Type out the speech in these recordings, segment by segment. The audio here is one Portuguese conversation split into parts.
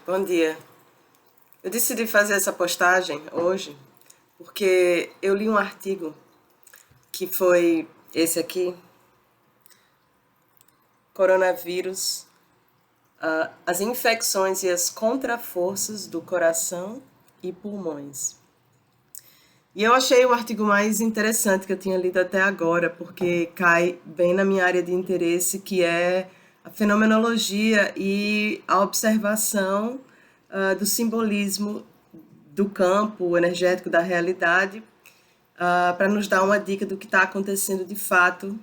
Bom dia. Eu decidi fazer essa postagem hoje porque eu li um artigo que foi esse aqui, Coronavírus, as infecções e as contraforças do coração e pulmões. E eu achei o artigo mais interessante que eu tinha lido até agora, porque cai bem na minha área de interesse, que é a fenomenologia e a observação do simbolismo do campo energético da realidade, para nos dar uma dica do que está acontecendo de fato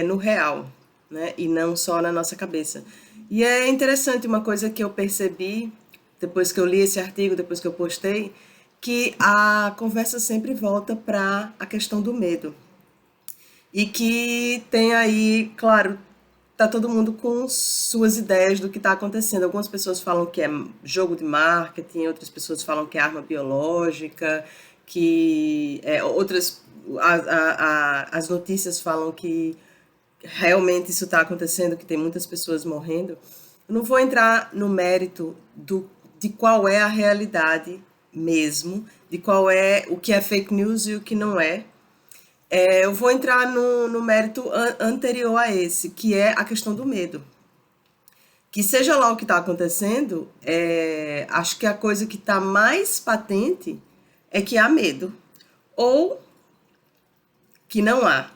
no real, né? E não só na nossa cabeça. E é interessante uma coisa que eu percebi depois que eu li esse artigo, depois que eu postei, que a conversa sempre volta para a questão do medo. E que tem aí, claro, tá todo mundo com suas ideias do que está acontecendo. Algumas pessoas falam que é jogo de marketing, outras pessoas falam que é arma biológica, que outras as notícias falam que realmente isso está acontecendo, que tem muitas pessoas morrendo. Eu não vou entrar no mérito de qual é a realidade mesmo, de qual é o que é fake news e o que não é. Eu vou entrar no mérito anterior a esse, que é a questão do medo. Que seja lá o que está acontecendo, acho que a coisa que está mais patente é que há medo, ou que não há.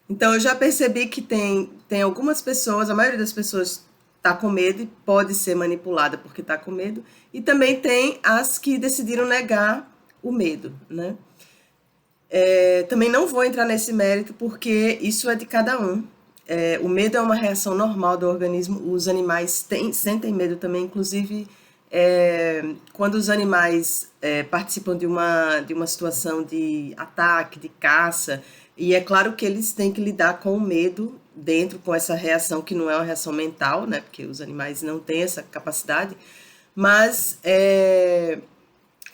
Então eu já percebi que tem algumas pessoas, a maioria das pessoas está com medo e pode ser manipulada porque está com medo, e também tem as que decidiram negar o medo, né? Também não vou entrar nesse mérito porque isso é de cada um. O medo é uma reação normal do organismo, os animais sentem medo também, inclusive quando os animais participam de uma situação de ataque, de caça, e é claro que eles têm que lidar com o medo dentro, com essa reação que não é uma reação mental, né, porque os animais não têm essa capacidade, mas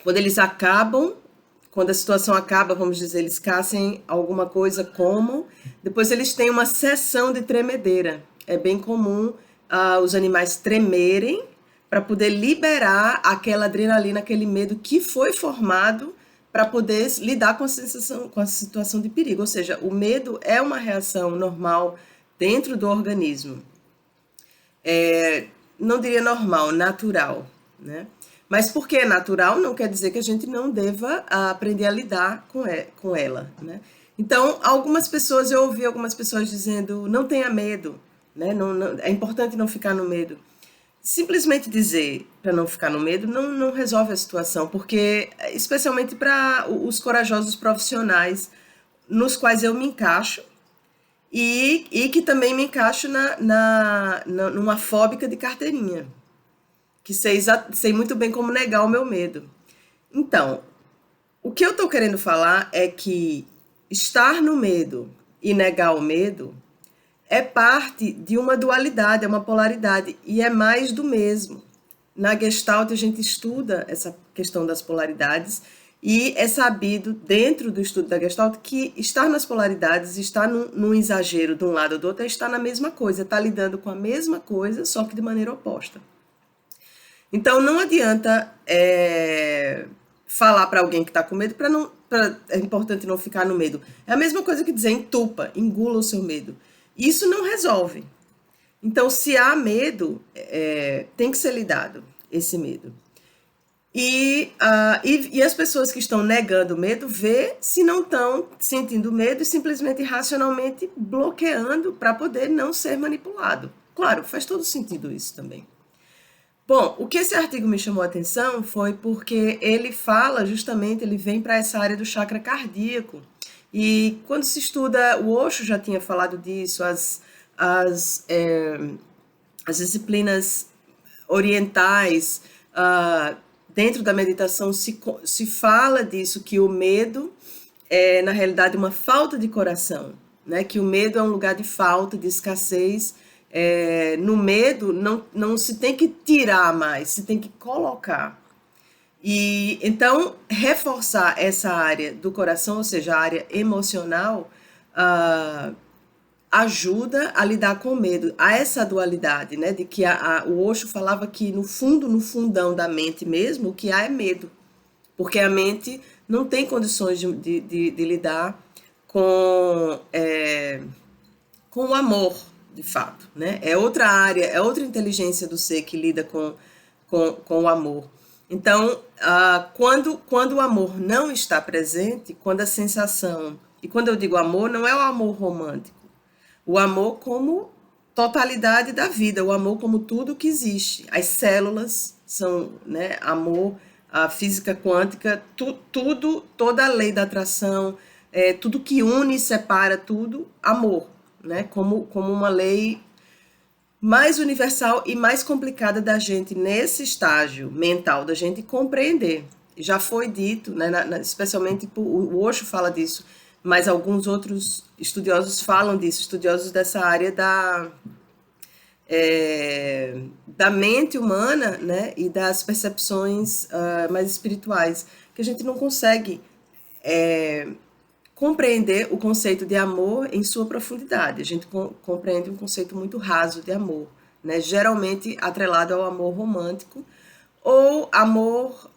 quando eles acabam, quando a situação acaba, vamos dizer, eles caçam alguma coisa como, depois eles têm uma sessão de tremedeira. É bem comum os animais tremerem para poder liberar aquela adrenalina, aquele medo que foi formado para poder lidar com a sensação, com a situação de perigo. Ou seja, o medo é uma reação normal dentro do organismo. Não diria normal, natural, né? Mas porque é natural, não quer dizer que a gente não deva aprender a lidar com ela, né? Então, eu ouvi algumas pessoas dizendo, não tenha medo, né? É importante não ficar no medo. Simplesmente dizer para não ficar no medo não resolve a situação, porque, especialmente para os corajosos profissionais, nos quais eu me encaixo, e que também me encaixo numa fóbica de carteirinha, que sei muito bem como negar o meu medo. Então, o que eu estou querendo falar é que estar no medo e negar o medo é parte de uma dualidade, é uma polaridade, e é mais do mesmo. Na Gestalt, a gente estuda essa questão das polaridades, e é sabido, dentro do estudo da Gestalt, que estar nas polaridades, estar num exagero de um lado ou do outro, é estar na mesma coisa, estar lidando com a mesma coisa, só que de maneira oposta. Então, não adianta falar para alguém que está com medo, é importante não ficar no medo. É a mesma coisa que dizer entupa, engula o seu medo. Isso não resolve. Então, se há medo, tem que ser lidado, esse medo. E as pessoas que estão negando o medo, vê se não estão sentindo medo e simplesmente racionalmente bloqueando para poder não ser manipulado. Claro, faz todo sentido isso também. Bom, o que esse artigo me chamou a atenção foi porque ele fala justamente, ele vem para essa área do chakra cardíaco. E quando se estuda, o Osho já tinha falado disso, as disciplinas orientais, dentro da meditação se fala disso, que o medo é, na realidade, uma falta de coração, né? Que o medo é um lugar de falta, de escassez. No medo, não se tem que tirar mais, se tem que colocar. E então, reforçar essa área do coração, ou seja, a área emocional, ajuda a lidar com o medo. Há essa dualidade, né? De que o Osho falava que no fundo, no fundão da mente mesmo, o que há é medo. Porque a mente não tem condições de lidar com o amor, de fato, né? É outra área, é outra inteligência do ser que lida com o amor. Então, quando o amor não está presente, quando a sensação, e quando eu digo amor, não é o amor romântico, o amor como totalidade da vida, o amor como tudo que existe. As células são, né, amor, a física quântica, tudo, toda a lei da atração, tudo que une e separa tudo, amor, né, como uma lei mais universal e mais complicada da gente nesse estágio mental, da gente compreender. Já foi dito, né, especialmente o Osho fala disso, mas alguns outros estudiosos falam disso, estudiosos dessa área da mente humana, né, e das percepções mais espirituais, que a gente não consegue compreender o conceito de amor em sua profundidade. A gente compreende um conceito muito raso de amor, né? Geralmente atrelado ao amor romântico ou amor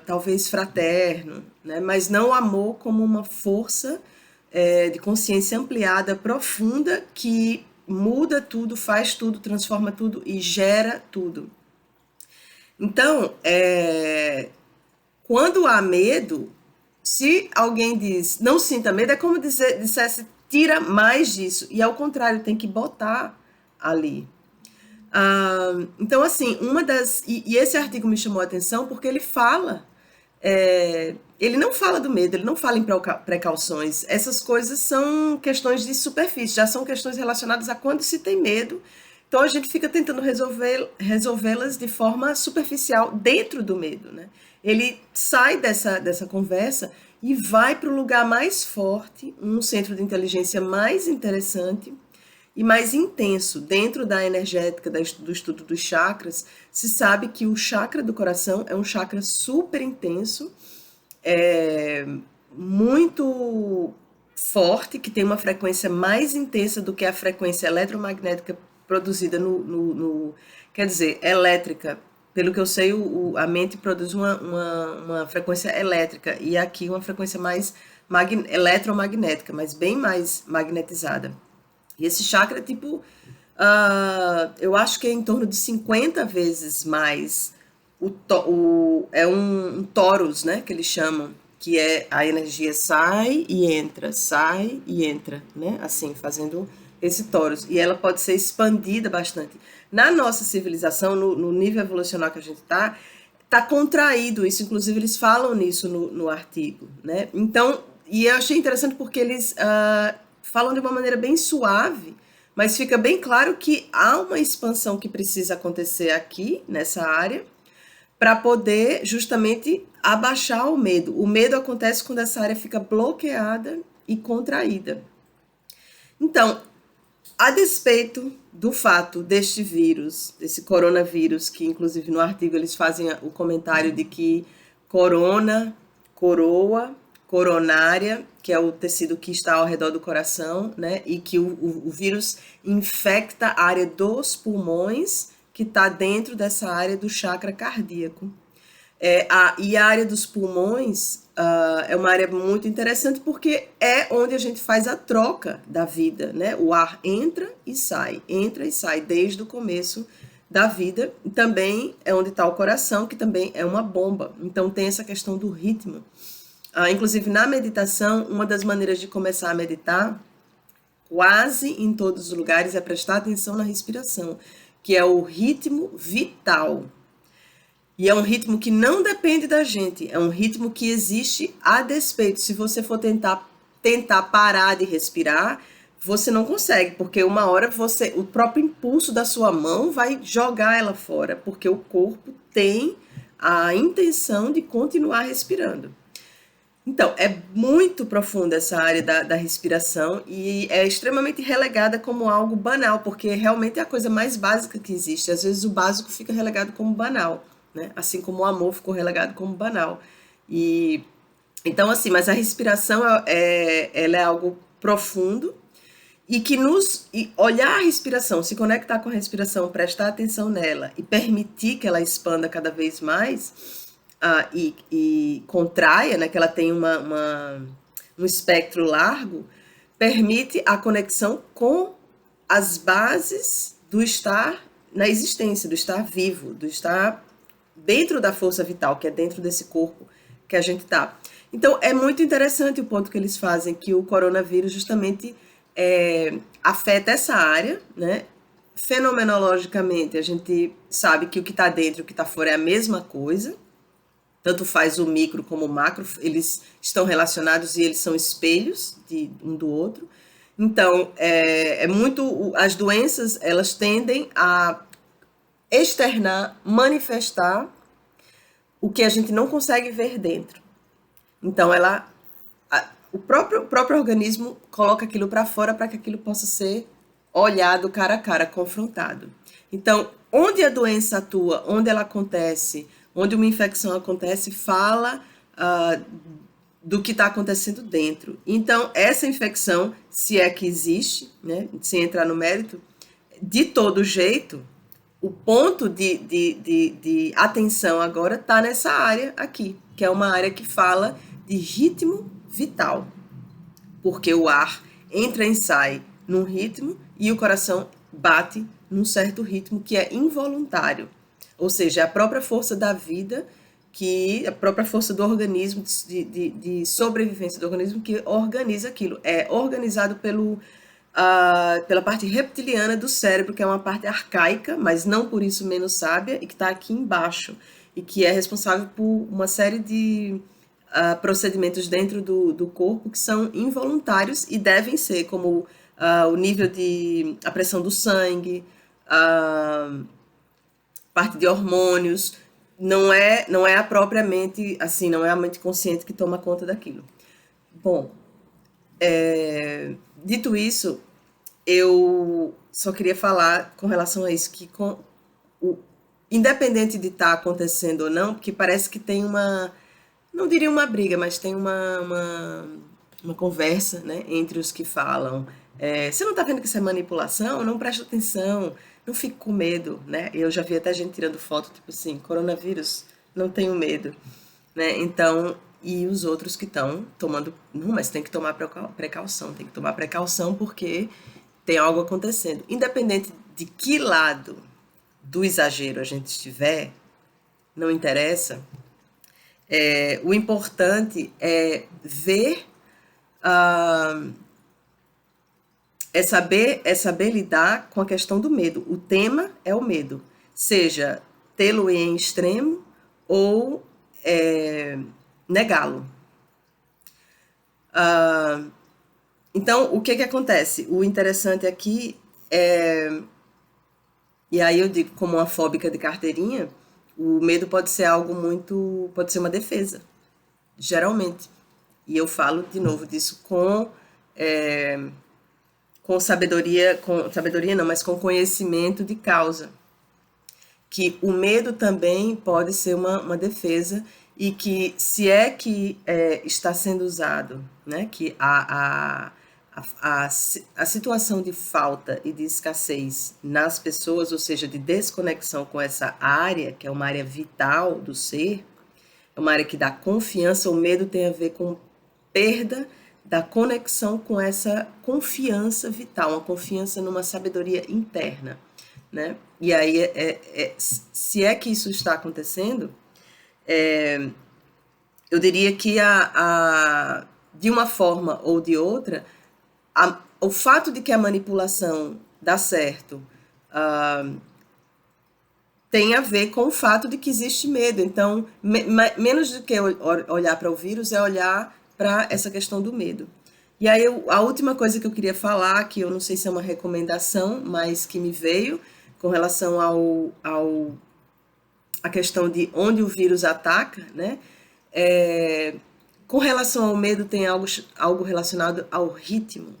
talvez fraterno, né? Mas não o amor como uma força de consciência ampliada, profunda, que muda tudo, faz tudo, transforma tudo e gera tudo. Então, quando há medo, se alguém diz não sinta medo, é como dissesse tira mais disso. E ao contrário, tem que botar ali. Então, assim, uma das. E esse artigo me chamou a atenção porque ele fala. Ele não fala do medo, ele não fala em precauções. Essas coisas são questões de superfície, já são questões relacionadas a quando se tem medo. Então a gente fica tentando resolvê-las de forma superficial dentro do medo, né? Ele sai dessa conversa e vai para o lugar mais forte, um centro de inteligência mais interessante e mais intenso. Dentro da energética, do estudo dos chakras, se sabe que o chakra do coração é um chakra super intenso, muito forte, que tem uma frequência mais intensa do que a frequência eletromagnética produzida quer dizer, elétrica. Pelo que eu sei, a mente produz uma frequência elétrica e aqui uma frequência mais eletromagnética, mas bem mais magnetizada. E esse chakra é tipo, eu acho que é em torno de 50 vezes mais é um torus, né, que eles chamam, que é a energia sai e entra, né, assim, fazendo esse torus. E ela pode ser expandida bastante. Na nossa civilização, no nível evolucional que a gente tá contraído isso, inclusive eles falam nisso no artigo, né? Então, e eu achei interessante porque eles falam de uma maneira bem suave, mas fica bem claro que há uma expansão que precisa acontecer aqui, nessa área, para poder justamente abaixar o medo. O medo acontece quando essa área fica bloqueada e contraída. Então, a despeito do fato deste vírus, desse coronavírus, que inclusive no artigo eles fazem o comentário de que corona, coroa, coronária, que é o tecido que está ao redor do coração, né? E que o vírus infecta a área dos pulmões, que está dentro dessa área do chakra cardíaco. E a área dos pulmões é uma área muito interessante porque é onde a gente faz a troca da vida, né? O ar entra e sai desde o começo da vida. E também é onde está o coração, que também é uma bomba. Então tem essa questão do ritmo. Inclusive na meditação, uma das maneiras de começar a meditar, quase em todos os lugares, é prestar atenção na respiração, que é o ritmo vital. E é um ritmo que não depende da gente, é um ritmo que existe a despeito. Se você for tentar parar de respirar, você não consegue, porque uma hora o próprio impulso da sua mão vai jogar ela fora, porque o corpo tem a intenção de continuar respirando. Então, é muito profunda essa área da respiração e é extremamente relegada como algo banal, porque realmente é a coisa mais básica que existe. Às vezes o básico fica relegado como banal, né? Assim como o amor ficou relegado como banal. Então, assim, mas a respiração ela é algo profundo e que e olhar a respiração, se conectar com a respiração, prestar atenção nela e permitir que ela expanda cada vez mais e contraia, né, que ela tenha um espectro largo, permite a conexão com as bases do estar na existência, do estar vivo, do estar dentro da força vital, que é dentro desse corpo que a gente está. Então, é muito interessante o ponto que eles fazem, que o coronavírus justamente afeta essa área, né? Fenomenologicamente, a gente sabe que o que está dentro e o que está fora é a mesma coisa, tanto faz o micro como o macro, eles estão relacionados e eles são espelhos de um do outro. Então, as doenças, elas tendem a externar, manifestar o que a gente não consegue ver dentro. Então, o próprio organismo coloca aquilo para fora para que aquilo possa ser olhado cara a cara, confrontado. Então, onde a doença atua, onde ela acontece, onde uma infecção acontece, fala do que está acontecendo dentro. Então, essa infecção, se é que existe, né, sem entrar no mérito, de todo jeito, o ponto de atenção agora está nessa área aqui, que é uma área que fala de ritmo vital, porque o ar entra e sai num ritmo e o coração bate num certo ritmo que é involuntário, ou seja, é a própria força da vida, a própria força do organismo, de sobrevivência do organismo que organiza aquilo. É organizado pela parte reptiliana do cérebro, que é uma parte arcaica, mas não por isso menos sábia, e que está aqui embaixo, e que é responsável por uma série de procedimentos dentro do corpo que são involuntários e devem ser, como o nível a pressão do sangue, parte de hormônios, não é a propriamente, assim, não é a mente consciente que toma conta daquilo. Bom, dito isso, eu só queria falar com relação a isso, que independente de estar acontecendo ou não, porque parece que tem não diria uma briga, mas tem uma conversa, né, entre os que falam, você não está vendo que isso é manipulação? Não presta atenção, não fique com medo, né? Eu já vi até gente tirando foto, tipo assim, coronavírus, não tenho medo, né? Então, e os outros que estão tomando, não, mas tem que tomar precaução, tem que tomar precaução porque tem algo acontecendo. Independente de que lado do exagero a gente estiver, não interessa, o importante é ver, é saber lidar com a questão do medo. O tema é o medo, seja tê-lo em extremo ou negá-lo. Então, o que acontece? O interessante aqui e aí eu digo, como uma fóbica de carteirinha, o medo pode ser pode ser uma defesa, geralmente. E eu falo de novo disso com sabedoria não, mas com conhecimento de causa. Que o medo também pode ser uma defesa e que se é que está sendo usado, né, que a situação de falta e de escassez nas pessoas, ou seja, de desconexão com essa área, que é uma área vital do ser, é uma área que dá confiança, o medo tem a ver com perda da conexão com essa confiança vital, uma confiança numa sabedoria interna, né? E aí, se é que isso está acontecendo, eu diria que de uma forma ou de outra, o fato de que a manipulação dá certo tem a ver com o fato de que existe medo. Então, menos do que olhar para o vírus é olhar para essa questão do medo. E aí, a última coisa que eu queria falar, que eu não sei se é uma recomendação, mas que me veio com relação a questão de onde o vírus ataca, né? Com relação ao medo, tem algo relacionado ao ritmo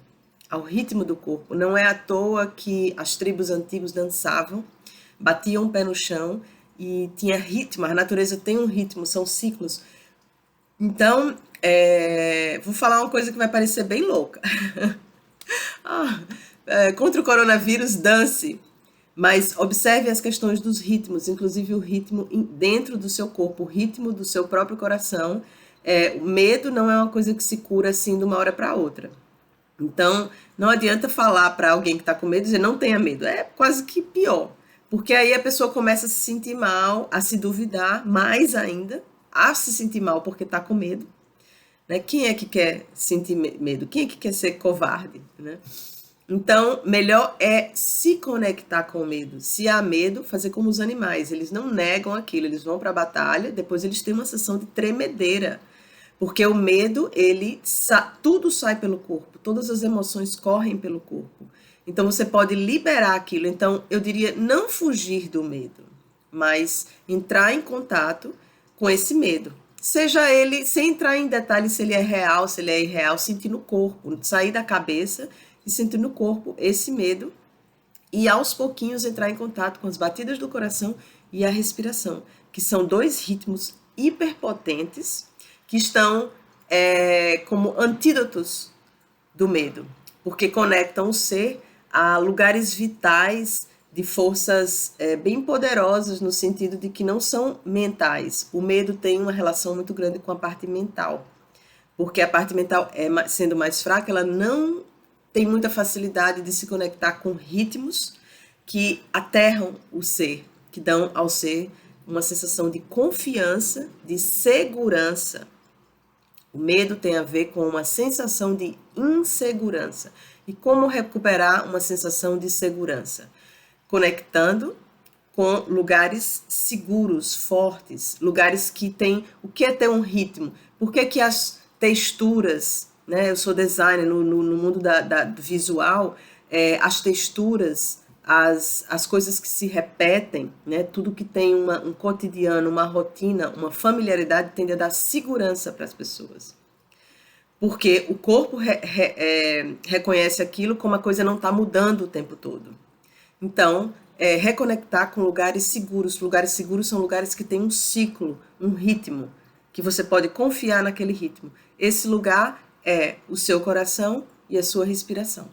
do corpo. Não é à toa que as tribos antigas dançavam, batiam o pé no chão e tinha ritmo. A natureza tem um ritmo, são ciclos. Então, vou falar uma coisa que vai parecer bem louca. Contra o coronavírus, dance. Mas observe as questões dos ritmos, inclusive o ritmo dentro do seu corpo, o ritmo do seu próprio coração. O medo não é uma coisa que se cura assim de uma hora para outra. Então, não adianta falar para alguém que está com medo e dizer não tenha medo. É quase que pior. Porque aí a pessoa começa a se sentir mal, a se duvidar mais ainda, a se sentir mal porque está com medo. Né? Quem é que quer sentir medo? Quem é que quer ser covarde? Né? Então, melhor é se conectar com o medo. Se há medo, fazer como os animais. Eles não negam aquilo, eles vão para a batalha, depois eles têm uma sessão de tremedeira. Porque o medo, tudo sai pelo corpo, todas as emoções correm pelo corpo. Então, você pode liberar aquilo. Então, eu diria não fugir do medo, mas entrar em contato com esse medo. Seja ele, sem entrar em detalhes se ele é real, se ele é irreal, sentir no corpo, sair da cabeça e sentir no corpo esse medo e aos pouquinhos entrar em contato com as batidas do coração e a respiração, que são dois ritmos hiperpotentes que estão como antídotos do medo, porque conectam o ser a lugares vitais de forças bem poderosas no sentido de que não são mentais. O medo tem uma relação muito grande com a parte mental, porque a parte mental, sendo mais fraca, ela não tem muita facilidade de se conectar com ritmos que aterram o ser, que dão ao ser uma sensação de confiança, de segurança. O medo tem a ver com uma sensação de insegurança. E como recuperar uma sensação de segurança? Conectando com lugares seguros, fortes, lugares que têm... O que é ter um ritmo? Por que as texturas... Né? Eu sou designer no mundo do visual, as texturas, as coisas que se repetem, né? Tudo que tem um cotidiano, uma rotina, uma familiaridade tende a dar segurança para as pessoas. Porque o corpo reconhece aquilo como a coisa não está mudando o tempo todo. Então, reconectar com lugares seguros. Lugares seguros são lugares que têm um ciclo, um ritmo, que você pode confiar naquele ritmo. Esse lugar é o seu coração e a sua respiração.